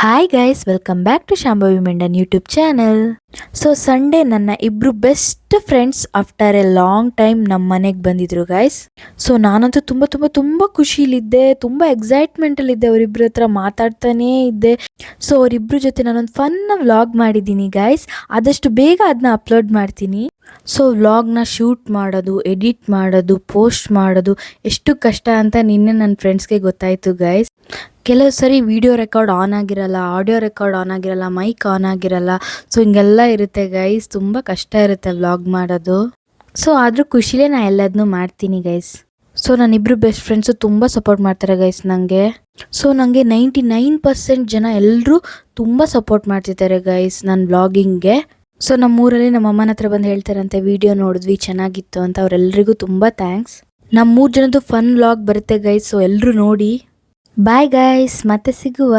Hi guys, welcome back to Shambhavi Mendon YouTube channel. So Sunday ನನ್ನ ಇಬ್ರು best friends after a long time ನಮ್ಮ ಮನೆಗೆ ಬಂದಿದ್ರು ಗೈಸ್. ಸೊ ನಾನಂತೂ ತುಂಬ ತುಂಬ ತುಂಬ ಖುಷಿಲಿದ್ದೆ, ತುಂಬ ಎಕ್ಸೈಟ್ಮೆಂಟಲ್ಲಿದ್ದೆ, ಅವರಿಬ್ಬರ ಹತ್ರ ಮಾತಾಡ್ತಾನೇ ಇದ್ದೆ. ಸೊ ಅವರಿಬ್ಬರ ಜೊತೆ ನಾನೊಂದು ಫನ್ ವ್ಲಾಗ್ ಮಾಡಿದ್ದೀನಿ ಗೈಸ್. ಆದಷ್ಟು ಬೇಗ ಅದನ್ನ ಅಪ್ಲೋಡ್ ಮಾಡ್ತೀನಿ. ಸೊ ವ್ಲಾಗ್ನ ಶೂಟ್ ಮಾಡೋದು, ಎಡಿಟ್ ಮಾಡೋದು, ಪೋಸ್ಟ್ ಮಾಡೋದು ಎಷ್ಟು ಕಷ್ಟ ಅಂತ ನಿನ್ನೆ ನನ್ನ ಫ್ರೆಂಡ್ಸ್ಗೆ ಗೊತ್ತಾಯಿತು ಗೈಸ್. ಕೆಲವು ಸರಿ ವಿಡಿಯೋ ರೆಕಾರ್ಡ್ ಆನ್ ಆಗಿರಲ್ಲ, ಆಡಿಯೋ ರೆಕಾರ್ಡ್ ಆನ್ ಆಗಿರಲ್ಲ, ಮೈಕ್ ಆನ್ ಆಗಿರಲ್ಲ. ಸೊ ಹಿಂಗೆಲ್ಲ ಇರುತ್ತೆ ಗೈಸ್, ತುಂಬ ಕಷ್ಟ ಇರುತ್ತೆ ವ್ಲಾಗ್ ಮಾಡೋದು. ಸೊ ಆದರೂ ಖುಷಿಲೇ ನಾನು ಎಲ್ಲದನ್ನೂ ಮಾಡ್ತೀನಿ ಗೈಸ್. ಸೊ ನಾನಿಬ್ಬರು ಬೆಸ್ಟ್ ಫ್ರೆಂಡ್ಸು ತುಂಬ ಸಪೋರ್ಟ್ ಮಾಡ್ತಾರೆ ಗೈಸ್ ನನಗೆ. ಸೊ ನನಗೆ 99% ಜನ ಎಲ್ಲರೂ ತುಂಬ ಸಪೋರ್ಟ್ ಮಾಡ್ತಿದ್ದಾರೆ ಗೈಸ್ ನನ್ನ ವ್ಲಾಗಿಂಗ್ಗೆ. ಸೊ ನಮ್ಮೂರಲ್ಲಿ ನಮ್ಮ ಅಮ್ಮನ ಹತ್ರ ಬಂದು ಹೇಳ್ತಾರಂತೆ, ವಿಡಿಯೋ ನೋಡಿದ್ವಿ ಚೆನ್ನಾಗಿತ್ತು ಅಂತ. ಅವರೆಲ್ಲರಿಗೂ ತುಂಬ ಥ್ಯಾಂಕ್ಸ್. ನಮ್ಮ 3 ಜನದ್ದು ಫನ್ ವ್ಲಾಗ್ ಬರುತ್ತೆ ಗೈಸ್, ಸೊ ಎಲ್ಲರೂ ನೋಡಿ. ಬಾಯ್ ಗೈಸ್, ಮತ್ತೆ ಸಿಗುವ.